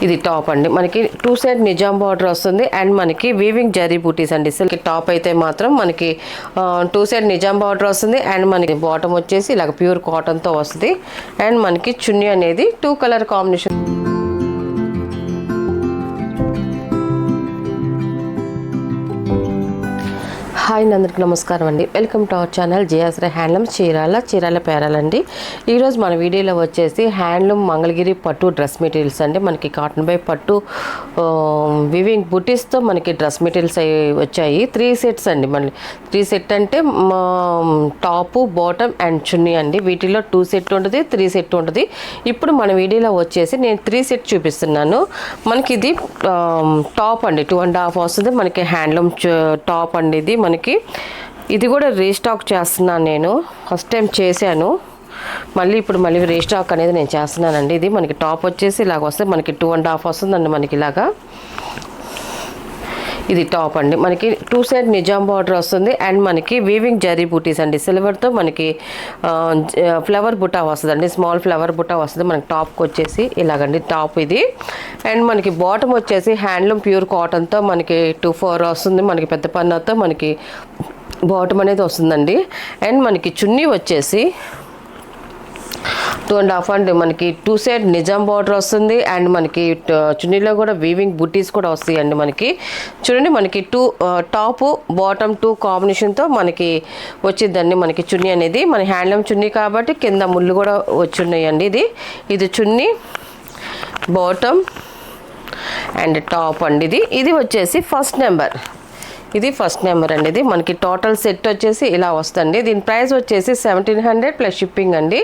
ఇది టాప్ అండి, మనకి 2 సైడ్ నిజాం బార్డర్ వస్తుంది అండ్ మనకి వీవింగ్ జరీ బూటీస్ అండి. సిల్క్ టాప్ అయితే మాత్రం మనకి 2 సైడ్ నిజాం బార్డర్ వస్తుంది అండ్ మనకి బాటమ్ వచ్చేసి ఇలాగ ప్యూర్ కాటన్తో వస్తుంది అండ్ మనకి చున్నీ అనేది 2 కలర్ కాంబినేషన్. హాయ్ అందరికి నమస్కారం అండి, వెల్కమ్ టు అవర్ ఛానల్ జేఎస్రే హ్యాండ్లూమ్స్ చీరాల పేరాలండి. ఈరోజు మన వీడియోలో వచ్చేసి హ్యాండ్లూమ్ మంగళగిరి పట్టు డ్రెస్ మెటీరియల్స్ అండి. మనకి కాటన్ బై పట్టు వివింగ్ బుటీస్తో మనకి డ్రెస్ మెటీరియల్స్ వచ్చాయి. 3 సెట్స్ అండి. మళ్ళీ 3 సెట్ అంటే టాపు బాటమ్ అండ్ చున్నీ అండి. వీటిలో 2 సెట్ ఉంటుంది, 3 సెట్ ఉంటుంది. ఇప్పుడు మన వీడియోలో వచ్చేసి నేను 3 సెట్ చూపిస్తున్నాను. మనకి ఇది టాప్ అండి, 2.5 వస్తుంది. మనకి హ్యాండ్లూమ్ టాప్ అండి. ఇది మనకి ఇది కూడా రీస్టాక్ చేస్తున్నాను. నేను ఫస్ట్ టైం చేశాను, మళ్ళీ రీస్టాక్ అనేది నేను చేస్తున్నానండి. ఇది మనకి టాప్ వచ్చేసి ఇలాగ వస్తే మనకి 2.5 వస్తుందండి. మనకి ఇలాగా ఇది టాప్ అండి. మనకి 2 సైడ్ నిజాం బార్డర్ వస్తుంది అండ్ మనకి వీవింగ్ జరీ బూటీస్ అండి. సిల్వర్తో మనకి ఫ్లవర్ బుటా వస్తుందండి, స్మాల్ ఫ్లవర్ బుటా వస్తుంది మనకి టాప్కి వచ్చేసి ఇలాగండి టాప్ ఇది. అండ్ మనకి బాటమ్ వచ్చేసి హ్యాండ్లూమ్ ప్యూర్ కాటన్తో మనకి 2/4 వస్తుంది. మనకి పెద్ద పన్నాతో మనకి బాటమ్ అనేది వస్తుందండి. అండ్ మనకి చున్నీ వచ్చేసి 2.5 అండి. మనకి 2 సైడ్ నిజాం బార్డర్ వస్తుంది అండ్ మనకి చున్నీలో కూడా వీవింగ్ బుటీస్ కూడా వస్తాయండి. మనకి చూడండి, మనకి టాప్ బాటమ్ 2 కాంబినేషన్తో మనకి వచ్చిందండి. మనకి చున్నీ అనేది మన హ్యాండ్లూమ్ చున్నీ కాబట్టి కింద ముళ్ళు కూడా వచ్చి ఉన్నాయండి. ఇది చున్నీ, బాటమ్ అండ్ టాప్ అండి. ఇది వచ్చేసి ఫస్ట్ నెంబర్. ఇది ఫస్ట్ నెంబర్ అండి. ఇది మనకి టోటల్ సెట్ వచ్చేసి ఇలా వస్తుంది. దీని ప్రైస్ వచ్చేసి 1700 ప్లస్ షిప్పింగ్ అండి.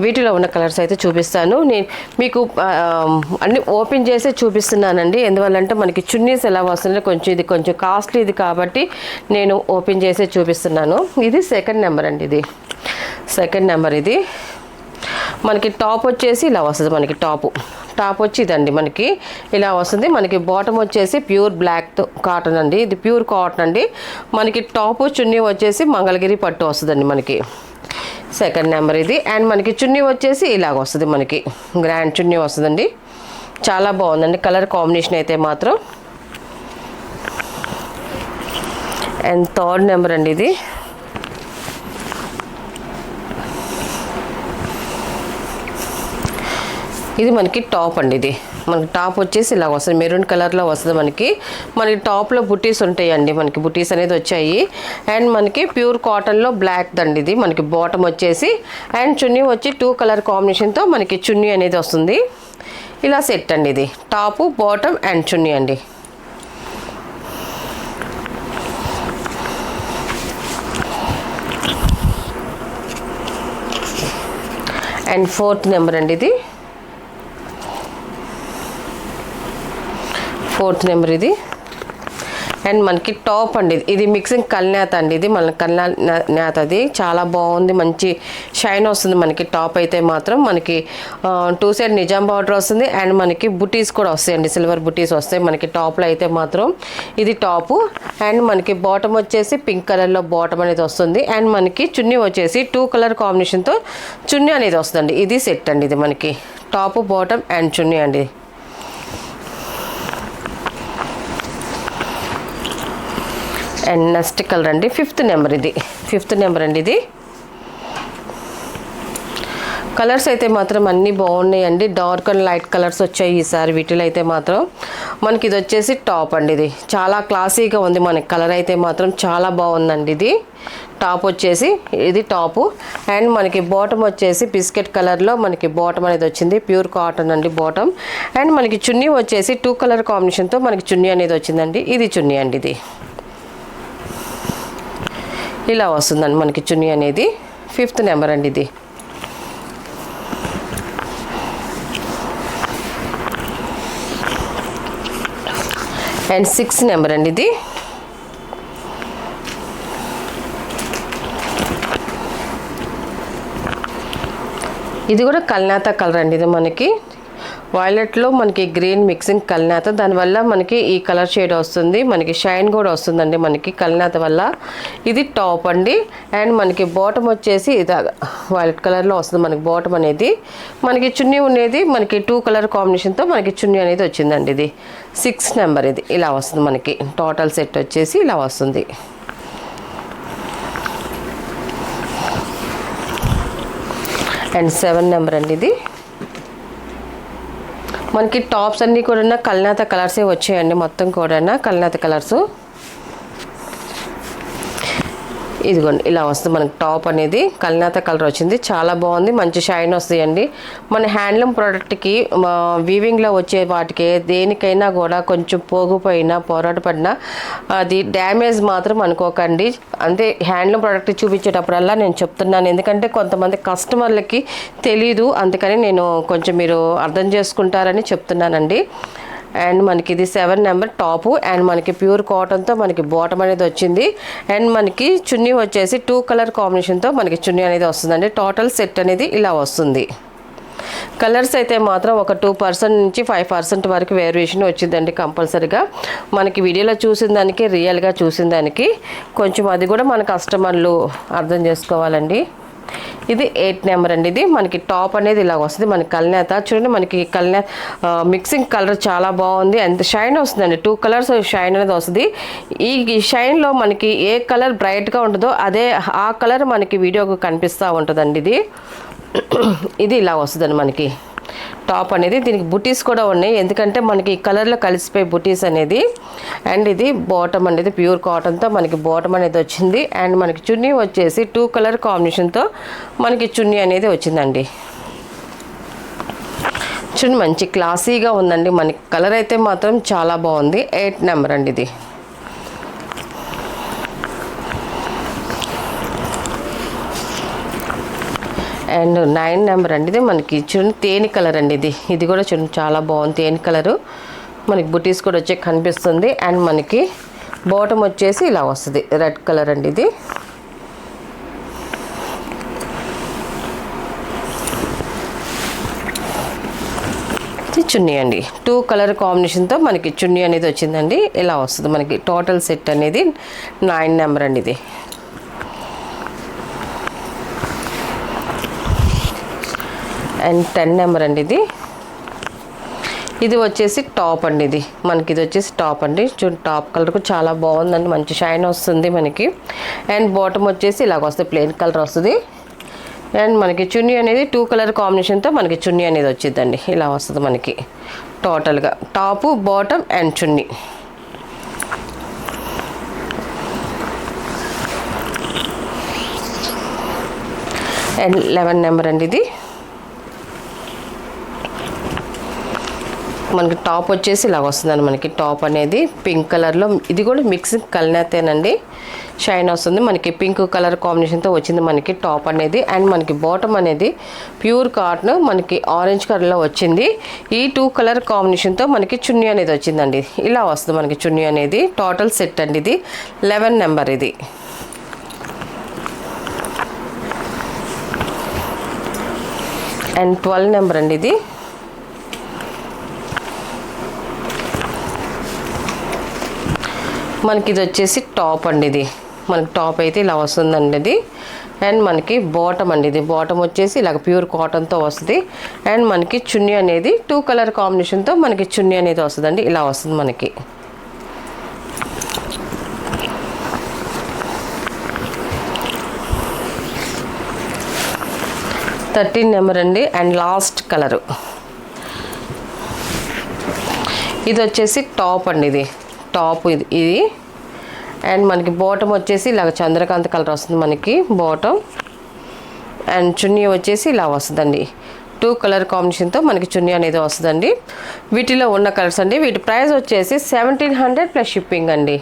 వీటిలో ఉన్న కలర్స్ అయితే చూపిస్తాను. నేను మీకు అన్ని ఓపెన్ చేసి చూపిస్తున్నానండి. ఎందువల్లంటే మనకి చున్నీస్ ఎలా వస్తుంది, ఇది కొంచెం కాస్ట్లీ ఇది కాబట్టి నేను ఓపెన్ చేసి చూపిస్తున్నాను. ఇది సెకండ్ నెంబర్ అండి. ఇది సెకండ్ నెంబర్. ఇది మనకి టాప్ వచ్చేసి ఇలా వస్తుంది. మనకి టాప్ వచ్చి ఇదండి, మనకి ఇలా వస్తుంది. మనకి బాటమ్ వచ్చేసి ప్యూర్ బ్లాక్ కాటన్ అండి. ఇది ప్యూర్ కాటన్ అండి. మనకి టాప్ చున్నీ వచ్చేసి మంగళగిరి పట్టు వస్తుందండి. మనకి సెకండ్ నెంబర్ ఇది. అండ్ మనకి చున్నీ వచ్చేసి ఇలాగ వస్తుంది. మనకి గ్రాండ్ చున్నీ వస్తుందండి. చాలా బాగుందండి కలర్ కాంబినేషన్ అయితే మాత్రం. అండ్ థర్డ్ నెంబర్ అండి. ఇది మనకి టాప్ అండి. ఇది మనకి టాప్ వచ్చేసి ఇలా వస్తుంది, మెరూన్ కలర్లో వస్తుంది. మనకి టాప్లో బుటీస్ ఉంటాయండి. మనకి బుటీస్ అనేది వచ్చాయి అండ్ మనకి ప్యూర్ కాటన్లో బ్లాక్ దండి. ఇది మనకి బాటమ్ వచ్చేసి అండ్ చున్నీ వచ్చి 2 కలర్ కాంబినేషన్తో మనకి చున్నీ అనేది వస్తుంది. ఇలా సెట్ అండి. ఇది టాపు బాటమ్ అండ్ చున్నీ అండి. అండ్ ఫోర్త్ నెంబర్ అండి. ఇది ఫోర్త్ నెంబర్. ఇది అండ్ మనకి టాప్ అండి. ఇది మిక్సింగ్ కల్నేత అండి. ఇది మన కల్నేత. అది చాలా బాగుంది, మంచి షైన్ వస్తుంది. మనకి టాప్ అయితే మాత్రం మనకి 2 సైడ్ నిజాం బార్డర్ వస్తుంది అండ్ మనకి బుటీస్ కూడా వస్తాయండి, సిల్వర్ బుటీస్ వస్తాయి మనకి టాప్లో అయితే మాత్రం. ఇది టాపు అండ్ మనకి బాటమ్ వచ్చేసి పింక్ కలర్లో బాటమ్ అనేది వస్తుంది అండ్ మనకి చున్నీ వచ్చేసి 2 కలర్ కాంబినేషన్తో చున్నీ అనేది వస్తుంది. ఇది సెట్ అండి. ఇది మనకి టాపు బాటమ్ అండ్ చున్నీ అండి. అండ్ నెక్స్ట్ కలర్ అండి, ఫిఫ్త్ నెంబర్. ఇది ఫిఫ్త్ నెంబర్ అండి. ఇది కలర్స్ అయితే మాత్రం అన్నీ బాగున్నాయండి. డార్క్ అండ్ లైట్ కలర్స్ వచ్చాయి ఈసారి వీటిలో అయితే మాత్రం. మనకి ఇది వచ్చేసి టాప్ అండి. ఇది చాలా క్లాసీగా ఉంది. మనకి కలర్ అయితే మాత్రం చాలా బాగుందండి. ఇది టాప్ వచ్చేసి ఇది టాపు అండ్ మనకి బాటమ్ వచ్చేసి బిస్కెట్ కలర్లో మనకి బాటమ్ అనేది వచ్చింది. ప్యూర్ కాటన్ అండి బాటమ్. అండ్ మనకి చున్నీ వచ్చేసి 2 కలర్ కాంబినేషన్తో మనకి చున్నీ అనేది వచ్చిందండి. ఇది చున్నీ అండి. ఇది ఇలా వస్తుందండి మనకి చున్నీ అనేది. ఫిఫ్త్ నెంబర్ అండి. ఇది అండ్ 6th నెంబర్ అండి. ఇది కూడా కల్నేత కలర్ అండి. ఇది మనకి వైలెట్లో మనకి గ్రీన్ మిక్సింగ్ కలినేత, దానివల్ల మనకి ఈ కలర్ షేడ్ వస్తుంది, మనకి షైన్ కూడా వస్తుందండి మనకి కలినేత వల్ల. ఇది టాప్ అండి. అండ్ మనకి బాటమ్ వచ్చేసి ఇది వైలెట్ కలర్లో వస్తుంది మనకి బాటమ్ అనేది. మనకి చున్నీ ఉండేది మనకి 2 కలర్ కాంబినేషన్తో మనకి చున్నీ అనేది వచ్చిందండి. ఇది 6 నెంబర్, ఇది ఇలా వస్తుంది మనకి. టోటల్ సెట్ వచ్చేసి ఇలా వస్తుంది. అండ్ 7 నెంబర్ అండి. ఇది మనకి టాప్స్ అన్నీ కూడా కలినేత కలర్సే వచ్చాయండి, మొత్తం కూడా కలినేత కలర్స్. ఇదిగోండి ఇలా వస్తుంది మనకి టాప్ అనేది కలినేత కలర్ వచ్చింది, చాలా బాగుంది, మంచి షైన్ వస్తాయండి. మన హ్యాండ్లూమ్ ప్రోడక్ట్కి వీవింగ్లో వచ్చే వాటికి దేనికైనా కూడా కొంచెం పోగుపోయినా పోరాట పడినా అది డ్యామేజ్ మాత్రం అనుకోకండి. అంటే హ్యాండ్లూమ్ ప్రోడక్ట్ చూపించేటప్పుడల్లా నేను చెప్తున్నాను, ఎందుకంటే కొంతమంది కస్టమర్లకి తెలీదు, అందుకని నేను కొంచెం మీరు అర్థం చేసుకుంటారని చెప్తున్నానండి. అండ్ మనకి ఇది 7 నెంబర్ టాపు. అండ్ మనకి ప్యూర్ కాటన్తో మనకి బాటమ్ అనేది వచ్చింది. అండ్ మనకి చున్నీ వచ్చేసి 2 కలర్ కాంబినేషన్తో మనకి చున్నీ అనేది వస్తుందండి. టోటల్ సెట్ అనేది ఇలా వస్తుంది. కలర్స్ అయితే మాత్రం ఒక 2% నుంచి 5% వరకు వేరియేషన్ వచ్చిందండి కంపల్సరీగా. మనకి వీడియోలో చూసిన దానికి రియల్గా చూసిన దానికి కొంచెం అది కూడా మన కస్టమర్లు అర్థం చేసుకోవాలండి. ఇది 8 నెంబర్ అండి. ఇది మనకి టాప్ అనేది ఇలా వస్తుంది మనకి కలినేత. చూడండి మనకి కలినేత మిక్సింగ్ కలర్ చాలా బాగుంది, అంత షైన్ వస్తుందండి. 2 కలర్స్ షైన్ అనేది వస్తుంది. ఈ షైన్లో మనకి ఏ కలర్ బ్రైట్గా ఉంటుందో అదే ఆ కలర్ మనకి వీడియోకు కనిపిస్తూ ఉంటుందండి. ఇది ఇలా వస్తుందండి మనకి టాప్ అనేది. దీనికి బుటీస్ కూడా ఉన్నాయి, ఎందుకంటే మనకి ఈ కలర్లో కలిసిపోయి బుటీస్ అనేది. అండ్ ఇది బాటమ్ అనేది ప్యూర్ కాటన్తో మనకి బాటమ్ అనేది వచ్చింది. అండ్ మనకి చున్నీ వచ్చేసి 2 కలర్ కాంబినేషన్తో మనకి చున్నీ అనేది వచ్చిందండి. చున్నీ మంచి క్లాసీగా ఉందండి, మనకి కలర్ అయితే మాత్రం చాలా బాగుంది. 8 నెంబర్ అండి. ఇది అండ్ 9 నెంబర్ అండి. ఇది మనకి చూడండి తేనె కలర్ అండి. ఇది కూడా చూడండి చాలా బాగుంది, తేనె కలరు. మనకి బుటీస్ కూడా వచ్చి కనిపిస్తుంది. అండ్ మనకి బాటమ్ వచ్చేసి ఇలా వస్తుంది, రెడ్ కలర్ అండి. ఇది చున్నీ అండి. 2 కలర్ కాంబినేషన్తో మనకి చున్నీ అనేది వచ్చిందండి, ఇలా వస్తుంది మనకి. టోటల్ సెట్ అనేది 9 నెంబర్ అండి. ఇది అండ్ 10 నెంబర్ అండి. ఇది వచ్చేసి టాప్ అండి. ఇది మనకి ఇది వచ్చేసి టాప్ అండి. చూడండి టాప్ కలర్ చాలా బాగుందండి, మంచి షైన్ వస్తుంది మనకి. అండ్ బాటమ్ వచ్చేసి ఇలాగ వస్తుంది, ప్లెయిన్ కలర్ వస్తుంది. అండ్ మనకి చున్నీ అనేది 2 కలర్ కాంబినేషన్తో మనకి చున్నీ అనేది వచ్చిందండి, ఇలా వస్తుంది మనకి. టోటల్గా top bottom and chunni. And 11 number అండి. ఇది మనకి టాప్ వచ్చేసి ఇలా వస్తుందండి మనకి. టాప్ అనేది పింక్ కలర్లో, ఇది కూడా మిక్సింగ్ కలినేతేనండి, షైన్ వస్తుంది మనకి. పింక్ కలర్ కాంబినేషన్తో వచ్చింది మనకి టాప్ అనేది. అండ్ మనకి బాటమ్ అనేది ప్యూర్ కాటన్ మనకి ఆరెంజ్ కలర్లో వచ్చింది. ఈ 2 కలర్ కాంబినేషన్తో మనకి చున్నీ అనేది వచ్చిందండి, ఇలా వస్తుంది మనకి చున్నీ అనేది. టోటల్ సెట్ అండి. ఇది 11 నెంబర్. ఇది అండ్ 12 నెంబర్ అండి. ఇది మనకి ఇది వచ్చేసి టాప్ అండి. ఇది మనకి టాప్ అయితే ఇలా వస్తుందండి. ఇది అండ్ మనకి బాటమ్ అండి. ఇది బాటమ్ వచ్చేసి ఇలాగ ప్యూర్ కాటన్తో వస్తుంది. అండ్ మనకి చున్నీ అనేది 2 కలర్ కాంబినేషన్తో మనకి చున్నీ అనేది వస్తుందండి, ఇలా వస్తుంది మనకి. థర్టీన్ నెంబర్ అండి. అండ్ లాస్ట్ కలరు ఇది వచ్చేసి టాప్ అండి. ఇది టాప్ ఇది అండ్ మనకి బాటమ్ వచ్చేసి ఇలాగ చంద్రకాంత్ కలర్ వస్తుంది మనకి బాటమ్. అండ్ చున్నీ వచ్చేసి ఇలా వస్తుందండి, 2 కలర్ కాంబినేషన్తో మనకి చున్నీ అనేది వస్తుందండి. వీటిలో ఉన్న కలర్స్ అండి. వీటి ప్రైస్ వచ్చేసి 1700 ప్లస్ షిప్పింగ్ అండి.